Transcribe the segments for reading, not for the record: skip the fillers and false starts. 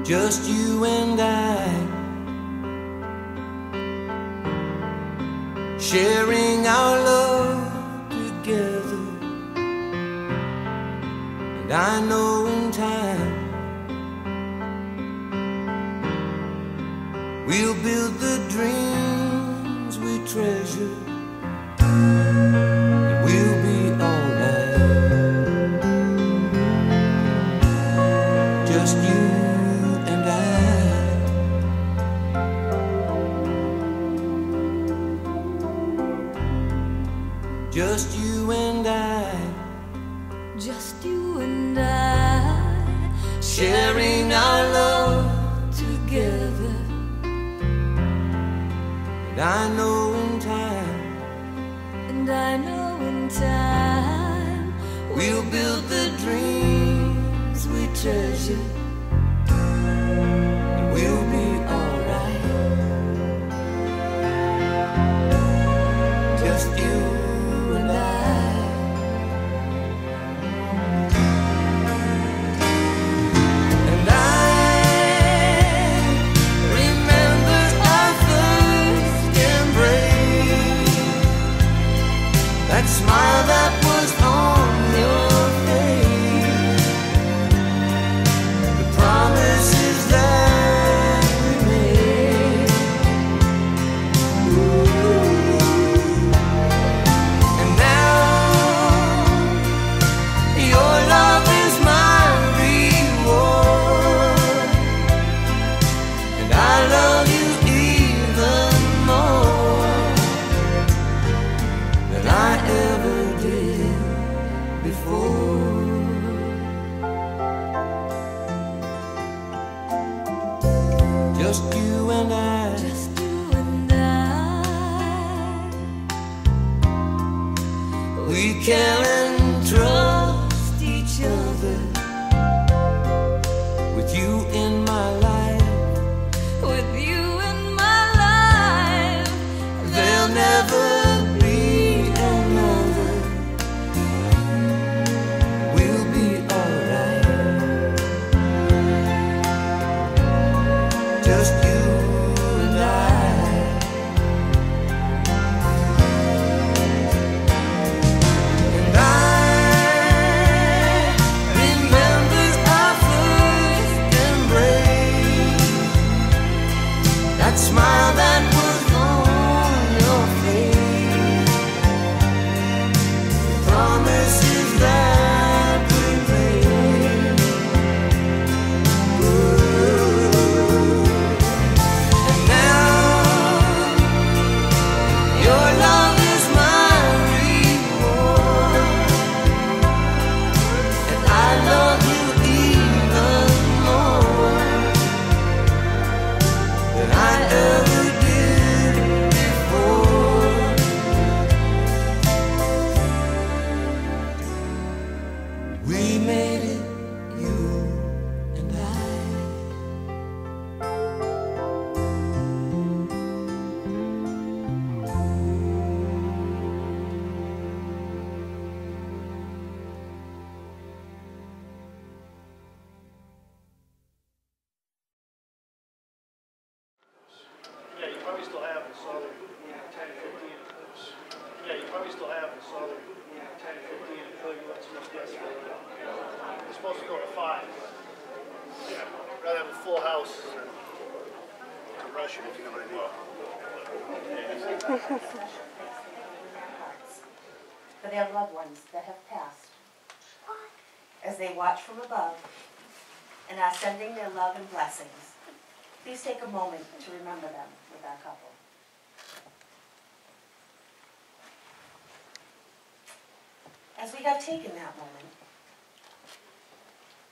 just you and I, sharing our love together. And I know in time we'll build the dreams we treasure, and we'll be alright. Just you and I. Just you and I. Just you and I, Sharing our love together. and I know in time And I know in time we'll build the dreams we treasure, and we'll be alright. Just you and I. And I remember our first embrace, that smile that was on your face, the promises that we made. Ooh. And now your love is my reward, and I love you even more than I ever did before. Just you and I. just you and I. We can trust each other, with you in my life. With you in my life, There'll never be another. We'll be alright. Just you and I. And I remember our first embrace, that smile that was on your face, promises that we made. Ooh. And now your love is my reward, and I love you even more than I ever did before. We made it, you and I. Yeah, you probably still have this other 10, 15. Yeah, you probably still have this other 10, 15 until you let someone guess for it. It's supposed to go to 5. Yeah, rather have a full house than to rush it, if you know what I mean. For their loved ones that have passed, as they watch from above and are sending their love and blessings. Please take a moment to remember them with our couple. As we have taken that moment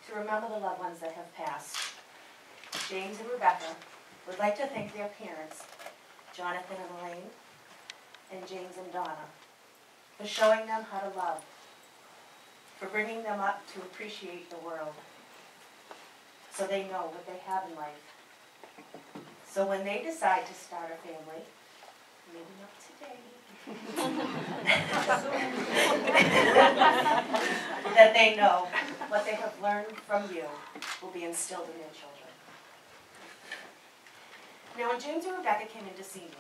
to remember the loved ones that have passed, James and Rebecca would like to thank their parents, Jonathan and Elaine, and James and Donna, for showing them how to love, for bringing them up to appreciate the world, so they know what they have in life. So when they decide to start a family, maybe not today, that they know what they have learned from you will be instilled in their children. Now, when James and Rebecca came in to see me,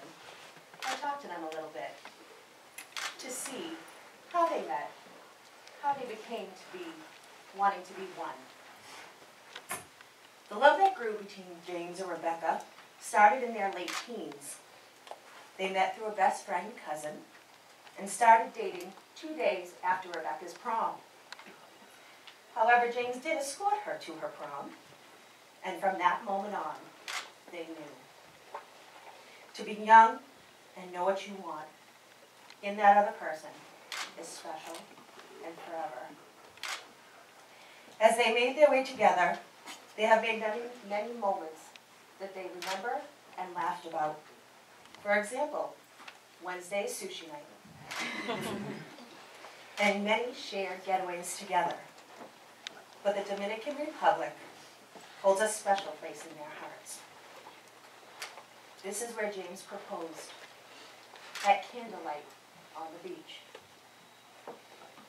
I talked to them a little bit to see how they met, how they became to be wanting to be one. The love that grew between James and Rebecca started in their late teens. They met through a best friend cousin and started dating 2 days after Rebecca's prom. However, James did escort her to her prom, and from that moment on, they knew. To be young and know what you want in that other person is special and forever. As they made their way together, they have made many moments that they remember and laughed about. For example, Wednesday's sushi night. And many shared getaways together. But the Dominican Republic holds a special place in their hearts. This is where James proposed at candlelight on the beach,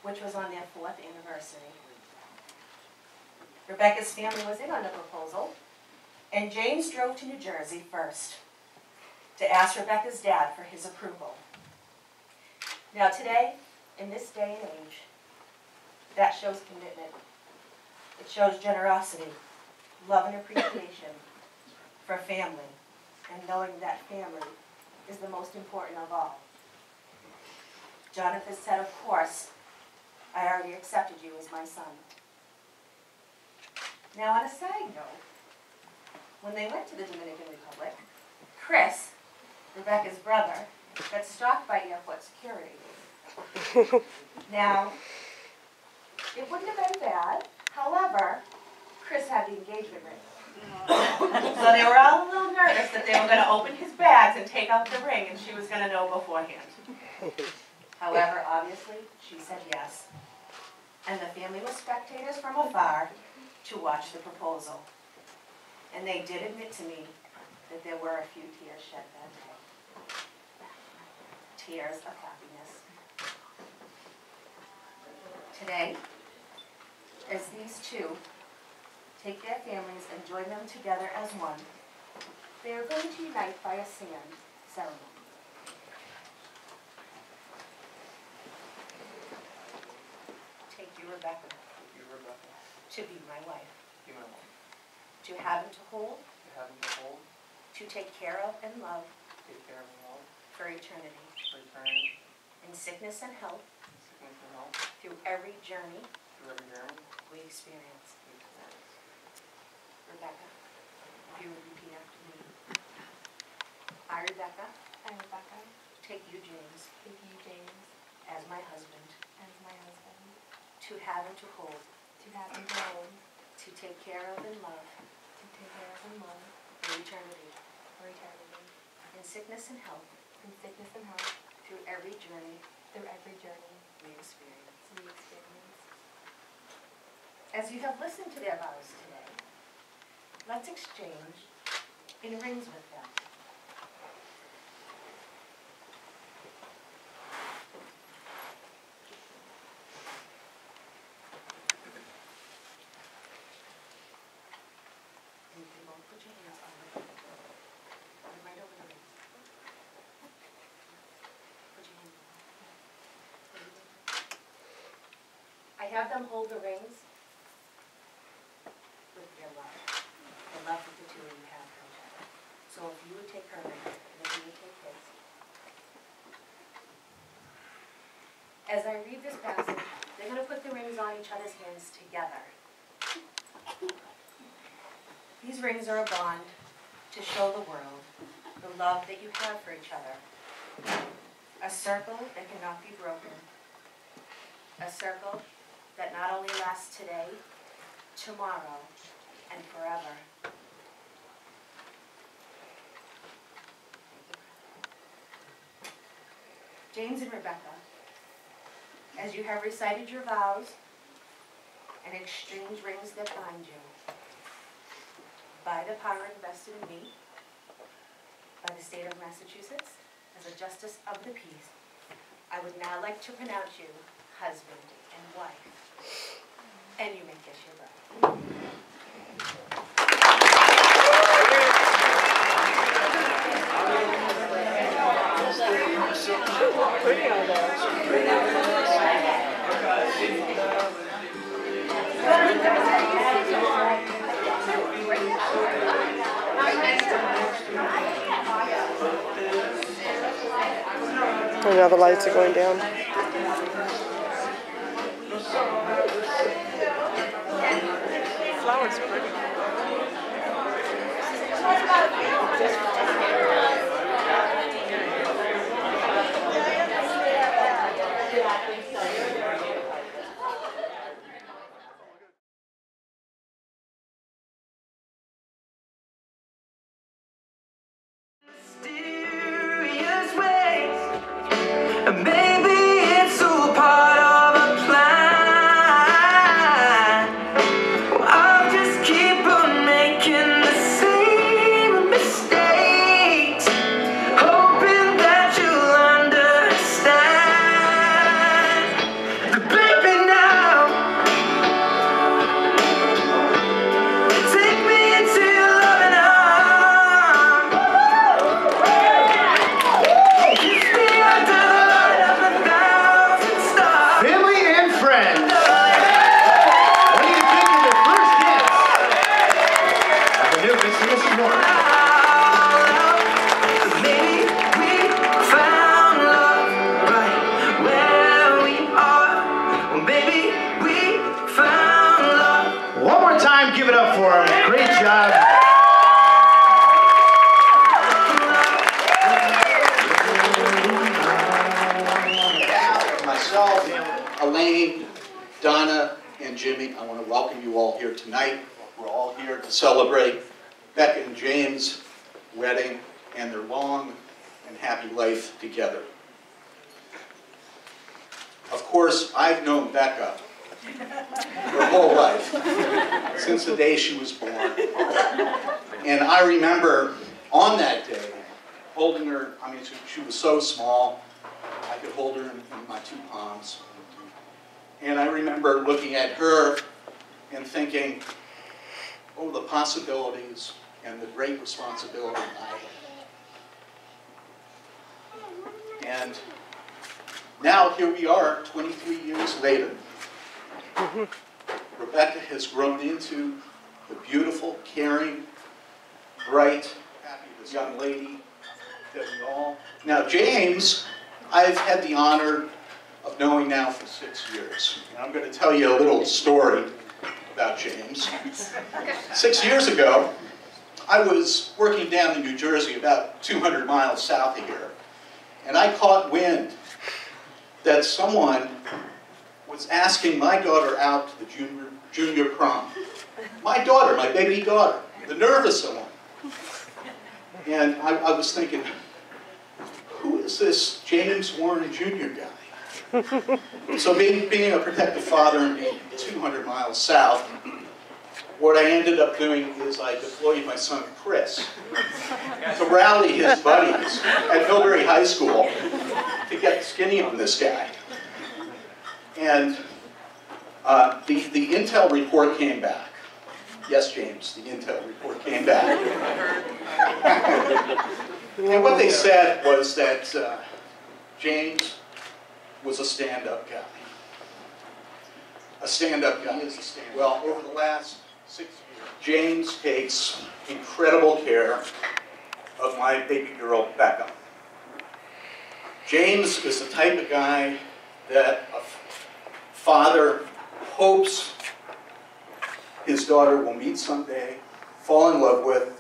which was on their 4th anniversary. Rebecca's family was in on the proposal, and James drove to New Jersey first to ask Rebecca's dad for his approval. Now today, in this day and age, that shows commitment. It shows generosity, love and appreciation for family, and knowing that family is the most important of all. Jonathan said, of course, I already accepted you as my son. Now, on a side note, when they went to the Dominican Republic, Chris, Rebecca's brother, got stopped by airport security. Now, it wouldn't have been bad. However, Chris had the engagement ring. So they were all a little nervous that they were going to open his bags and take out the ring, and she was going to know beforehand. However, obviously, she said yes. And the family was spectators from afar to watch the proposal. And they did admit to me that there were a few tears shed that day. Tears of happiness. Today, as these two take their families and join them together as one, they are going to unite by a sand ceremony. Take you, Rebecca, to be my wife, to have and to hold, to take care of and love, for eternity, in sickness and health, through every journey we experience. Rebecca, if you would repeat after me. I, Rebecca, take you, James, as my husband, to have and to hold, to take care of and love, for eternity, in sickness and health, through every journey we experience. As you have listened to their vows today, let's exchange in rings with them. And you can both put your hands on the ring. Right over the ring. Put your hands on. I have them hold the rings with your love, the love that the two of you have for each other. So if you would take her ring, and if you would take his. As I read this passage, they're going to put the rings on each other's hands together. These rings are a bond to show the world the love that you have for each other. A circle that cannot be broken. A circle that not only lasts today, tomorrow, and forever. James and Rebecca, as you have recited your vows and exchanged rings that bind you, by the power invested in me, by the state of Massachusetts, as a justice of the peace, I would now like to pronounce you husband and wife, and you may kiss your bride. And now the lights are going down. Flower's pretty. Maybe it's all part of a plan. I'll just keep on making the same mistakes, hoping that you'll understand. But baby, now take me into your loving arms. Kiss me under the light of 1,000 stars. Family and friends, what do you think of the first dance of the new Mr. and Mrs. North? Maybe we found love right where we are. Well, maybe we found love. One more time, give it up for him. Great job. Myself, Elaine, Donna, and Jimmy, I want to welcome you all here tonight. We're all here to celebrate Becca and James' wedding and their long and happy life together. Of course, I've known Becca her whole life, since the day she was born. And I remember on that day, holding her, I mean, she was so small, I could hold her in my two palms. And I remember looking at her and thinking, oh, the possibilities and the great responsibility I had. And now here we are, 23 years later. Rebecca has grown into the beautiful, caring, bright, happy young lady that we all. Now James, I've had the honor of knowing now for 6 years. And I'm going to tell you a little story about James. 6 years ago, I was working down in New Jersey about 200 miles south of here. And I caught wind that someone was asking my daughter out to the junior prom. My daughter, my baby daughter, the nervous one. And I was thinking, who is this James Warren Jr. guy? So being a protective father and being 200 miles south, what I ended up doing is I deployed my son Chris to rally his buddies at Hillbury High School to get skinny on this guy. And the intel report came back. Yes, James, the intel report came back. And what they said was that James was a stand-up guy. A stand-up guy is a stand-up. Well, over the last 6 years, James takes incredible care of my baby girl, Becca. James is the type of guy that a father hopes his daughter will meet someday, fall in love with,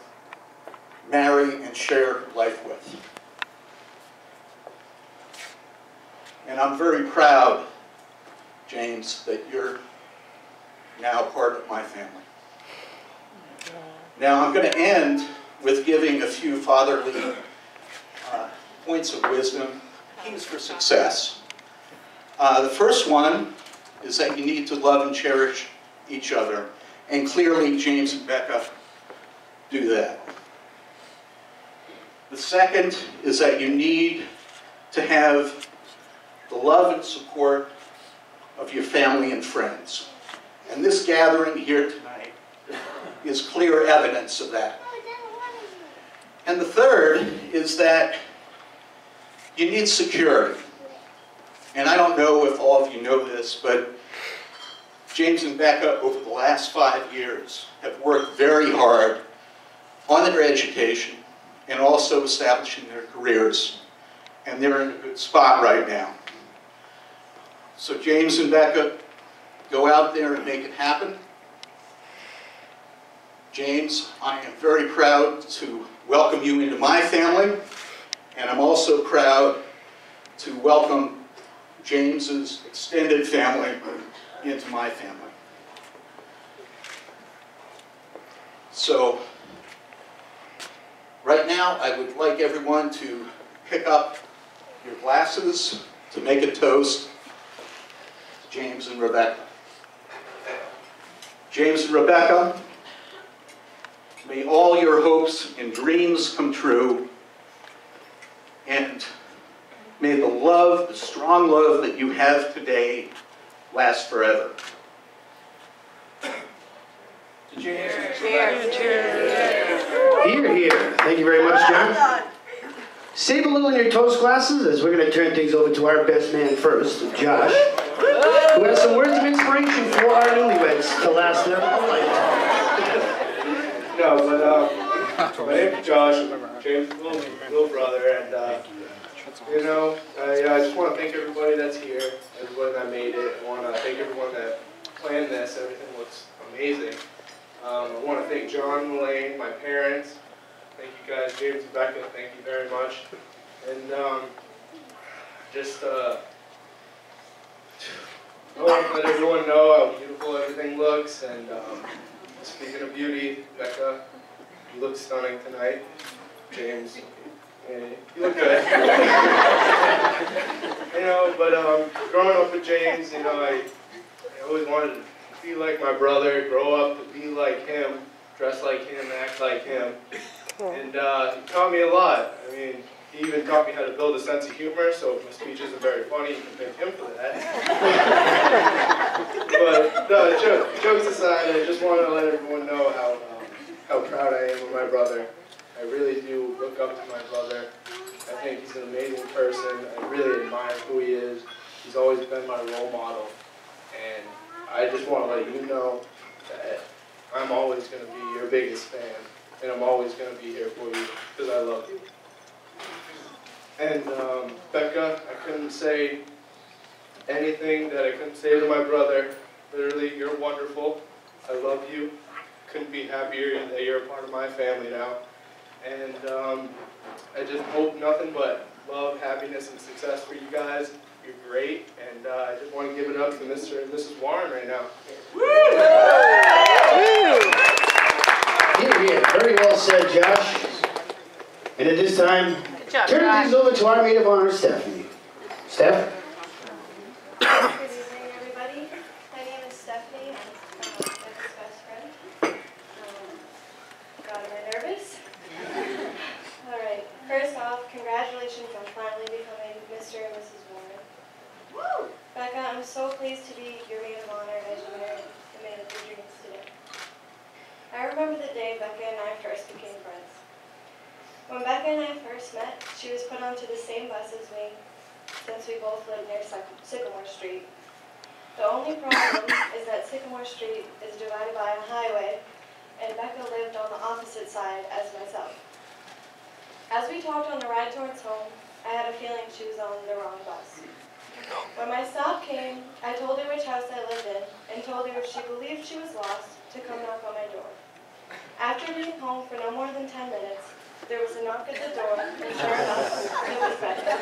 marry, and share life with. And I'm very proud, James, that you're now part of my family. Now I'm going to end with giving a few fatherly points of wisdom, keys for success. The first one is that you need to love and cherish each other. And clearly, James and Becca do that. The second is that you need to have the love and support of your family and friends. And this gathering here tonight is clear evidence of that. And the third is that you need security. And I don't know if all of you know this, but James and Becca, over the last 5 years, have worked very hard on their education and also establishing their careers. and they're in a good spot right now. So James and Becca, go out there and make it happen. James, I am very proud to welcome you into my family, and I'm also proud to welcome James's extended family into my family. So, right now, I would like everyone to pick up your glasses to make a toast to James and Rebecca. James and Rebecca, may all your hopes and dreams come true, and may the love, the strong love that you have today last forever. To James and Rebecca. Here, here. Thank you very much, John. Save a little in your toast glasses as we're going to turn things over to our best man first, Josh, who has some words of inspiration for our newlyweds to last them a lifetime. No, but my name's Josh, James' little brother, and you know, I just want to thank everybody that's here, everybody that made it. I want to thank everyone that planned this. Everything looks amazing. I want to thank John and Elaine, my parents. Thank you guys, James and Becca. Thank you very much. And just let everyone know how beautiful everything looks. And speaking of beauty, Becca, you look stunning tonight. James, you look good. You know, but growing up with James, you know, I always wanted to be like my brother, grow up to be like him, dress like him, act like him. And he taught me a lot. I mean, he even taught me how to build a sense of humor, so if my speech isn't very funny, you can thank him for that. But no, jokes aside, I just want to let everyone know how proud I am of my brother. I really do look up to my brother. I think he's an amazing person. I really admire who he is. He's always been my role model. And I just want to let you know that I'm always going to be your biggest fan. And I'm always going to be here for you because I love you. And Becca, I couldn't say anything that I couldn't say to my brother. Literally, you're wonderful. I love you. Couldn't be happier that you're a part of my family now. And I just hope nothing but love, happiness, and success for you guys. You're great. And I just want to give it up to Mr. and Mrs. Warren right now. Here, here. Very well said, Josh. And at this time, turn things over to our maid of honor, Stephanie. Steph? Good evening, everybody. My name is Stephanie. I'm Becca's best friend. God, am I nervous? All right. First off, congratulations on finally becoming Mr. and Mrs. Warren. Woo! Becca, I'm so pleased to be your maid of honor as you marry the man of your dreams today. I remember the day Becca and I first became friends. When Becca and I first met, she was put onto the same bus as me, since we both lived near Sycamore Street. The only problem is that Sycamore Street is divided by a highway, and Becca lived on the opposite side as myself. As we talked on the ride towards home, I had a feeling she was on the wrong bus. When my stop came, I told her which house I lived in, and told her if she believed she was lost, to come knock on my door. After being home for no more than 10 minutes, there was a knock at the door, and sure enough, it was Becca.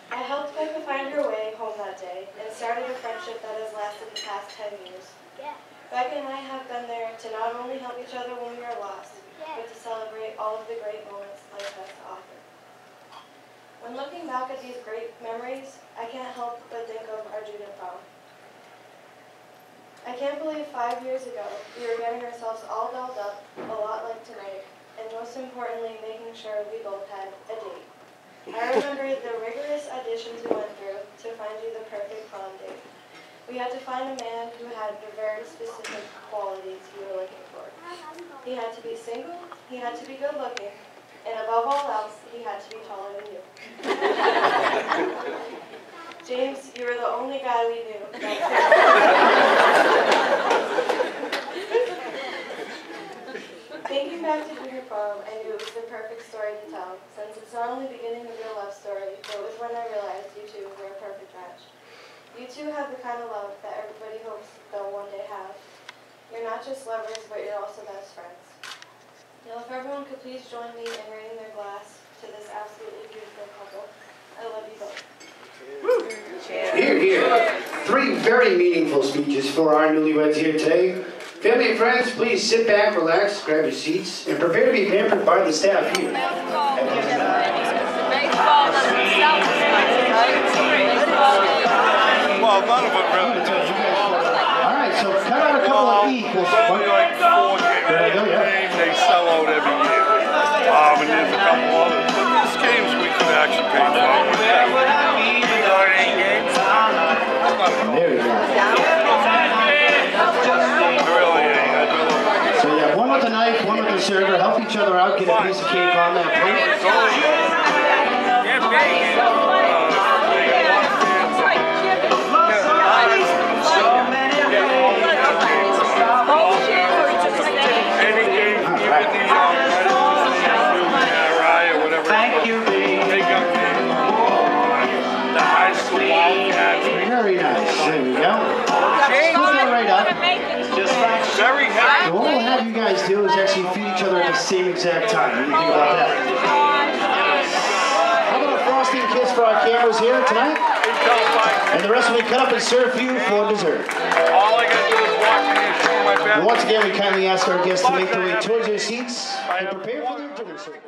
I helped Becca find her way home that day, and started a friendship that has lasted the past 10 years. Becca and I have been there to not only help each other when we are lost, but to celebrate all of the great moments life has to offer. When looking back at these great memories, I can't help but think of our junior prom. I can't believe 5 years ago, we were getting ourselves all dolled up, a lot like tonight, and most importantly, making sure we both had a date. I remember the rigorous auditions we went through to find you the perfect prom date. We had to find a man who had the very specific qualities you were looking for. He had to be single, he had to be good looking, and above all else, he had to be taller than you. James, you were the only guy we knew that could. Thinking back to junior prom, I knew it was the perfect story to tell, since it's not only beginning of your love story, but it was when I realized you two were a perfect match. You two have the kind of love that everybody hopes they'll one day have. You're not just lovers, but you're also best friends. Now, if everyone could please join me in raising their glass to this absolutely beautiful couple. I love you both. Here, here. 3 very meaningful speeches for our newlyweds here today. Family and friends, please sit back, relax, grab your seats, and prepare to be pampered by the staff here. Well, none of them really. All right, so cut out a couple of equals. Only like 4 games. They sell out every year. And there's a couple others. But these games we could actually pay for. There we go. So you have one with a knife, one with a server. Help each other out, get a piece of cake on that plate. Thank you, Very nice. There we go. Put that right up. very heavy. So what we'll have you guys do is actually feed each other at the same exact time. What do you think about that? How about a frosting kiss for our cameras here tonight? And the rest will be cut up and served for you for dessert. All I gotta do is walk in and show my And once again, we kindly ask our guests to make their way towards their seats and prepare for their dinner service.